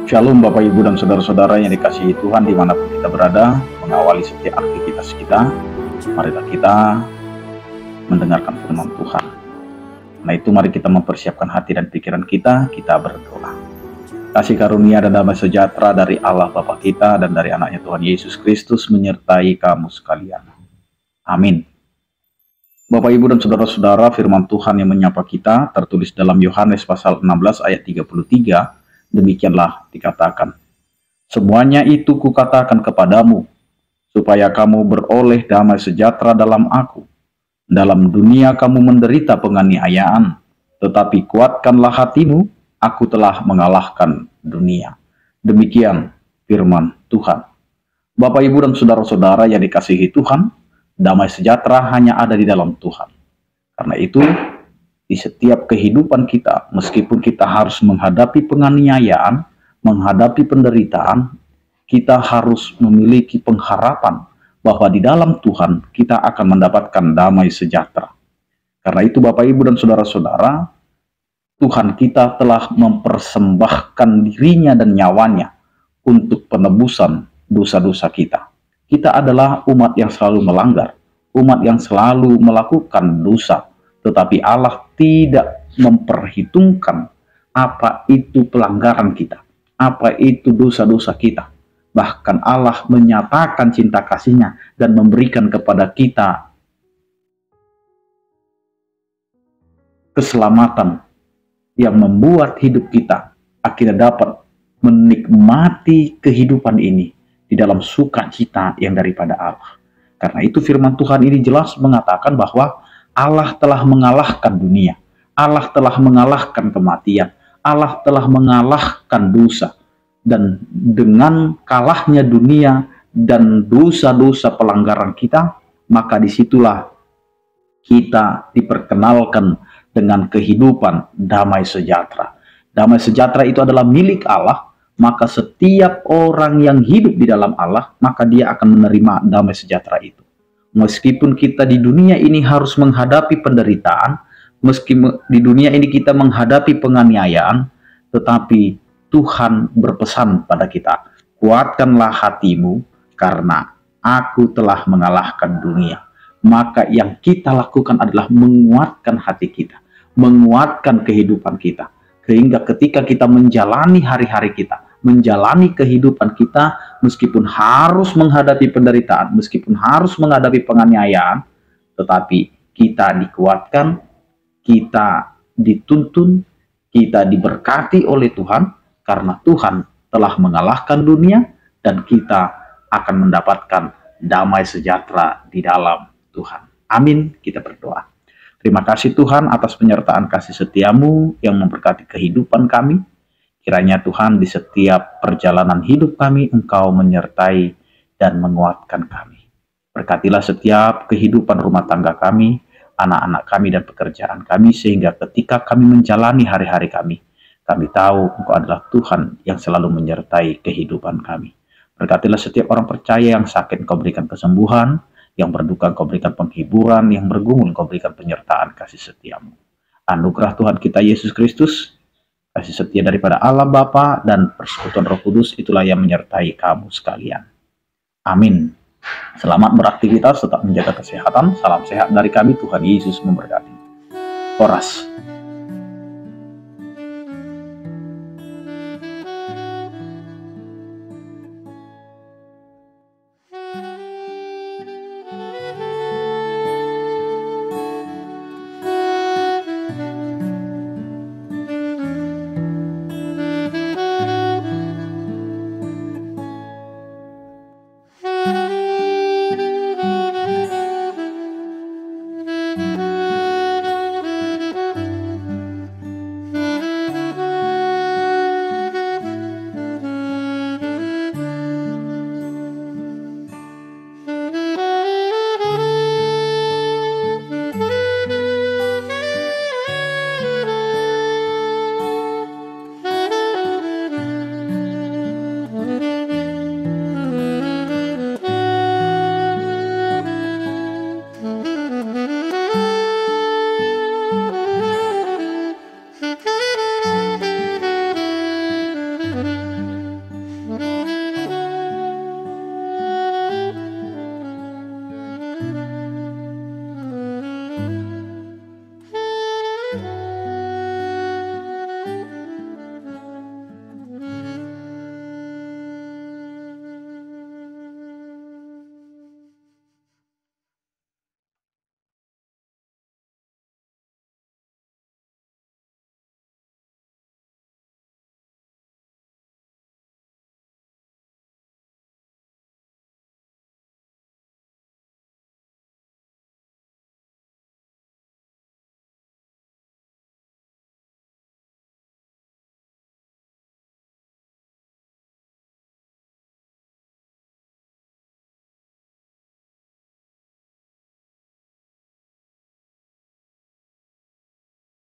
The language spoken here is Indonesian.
Shalom Bapak Ibu dan Saudara-saudara yang dikasihi Tuhan dimanapun kita berada. Mengawali setiap aktivitas kita, marilah kita mendengarkan firman Tuhan. Nah itu mari kita mempersiapkan hati dan pikiran kita berdoa. Kasih karunia dan damai sejahtera dari Allah Bapa kita dan dari anaknya Tuhan Yesus Kristus menyertai kamu sekalian. Amin. Bapak Ibu dan Saudara-saudara, firman Tuhan yang menyapa kita tertulis dalam Yohanes pasal 16 ayat 33. Demikianlah dikatakan, semuanya itu kukatakan kepadamu, supaya kamu beroleh damai sejahtera dalam aku. Dalam dunia kamu menderita penganiayaan, tetapi kuatkanlah hatimu, aku telah mengalahkan dunia. Demikian firman Tuhan. Bapak, Ibu, dan Saudara-saudara yang dikasihi Tuhan, damai sejahtera hanya ada di dalam Tuhan. Karena itu, di setiap kehidupan kita, meskipun kita harus menghadapi penganiayaan, menghadapi penderitaan, kita harus memiliki pengharapan bahwa di dalam Tuhan kita akan mendapatkan damai sejahtera. Karena itu Bapak, Ibu, dan Saudara-saudara, Tuhan kita telah mempersembahkan dirinya dan nyawanya untuk penebusan dosa-dosa kita. Kita adalah umat yang selalu melanggar, umat yang selalu melakukan dosa. Tetapi Allah tidak memperhitungkan apa itu pelanggaran kita, apa itu dosa-dosa kita. Bahkan Allah menyatakan cinta kasih-Nya dan memberikan kepada kita keselamatan yang membuat hidup kita akhirnya dapat menikmati kehidupan ini di dalam sukacita yang daripada Allah. Karena itu firman Tuhan ini jelas mengatakan bahwa Allah telah mengalahkan dunia, Allah telah mengalahkan kematian, Allah telah mengalahkan dosa. Dan dengan kalahnya dunia dan dosa-dosa pelanggaran kita, maka disitulah kita diperkenalkan dengan kehidupan damai sejahtera. Damai sejahtera itu adalah milik Allah, maka setiap orang yang hidup di dalam Allah, maka dia akan menerima damai sejahtera itu. Meskipun kita di dunia ini harus menghadapi penderitaan, meski di dunia ini kita menghadapi penganiayaan, tetapi Tuhan berpesan pada kita, kuatkanlah hatimu karena aku telah mengalahkan dunia. Maka yang kita lakukan adalah menguatkan hati kita, menguatkan kehidupan kita. Sehingga ketika kita menjalani hari-hari kita, menjalani kehidupan kita, meskipun harus menghadapi penderitaan, meskipun harus menghadapi penganiayaan, tetapi kita dikuatkan, kita dituntun, kita diberkati oleh Tuhan, karena Tuhan telah mengalahkan dunia, dan kita akan mendapatkan damai sejahtera di dalam Tuhan. Amin, kita berdoa. Terima kasih Tuhan atas penyertaan kasih setiamu yang memberkati kehidupan kami. Kiranya Tuhan di setiap perjalanan hidup kami, Engkau menyertai dan menguatkan kami. Berkatilah setiap kehidupan rumah tangga kami, anak-anak kami dan pekerjaan kami, sehingga ketika kami menjalani hari-hari kami tahu Engkau adalah Tuhan yang selalu menyertai kehidupan kami. Berkatilah setiap orang percaya yang sakit, Engkau berikan kesembuhan, yang berduka Engkau berikan penghiburan, yang bergumul Engkau berikan penyertaan kasih setiamu. Anugerah Tuhan kita Yesus Kristus, kasih setia daripada Allah Bapa dan persekutuan Roh Kudus itulah yang menyertai kamu sekalian. Amin. Selamat beraktivitas, tetap menjaga kesehatan. Salam sehat dari kami, Tuhan Yesus memberkati. Horas.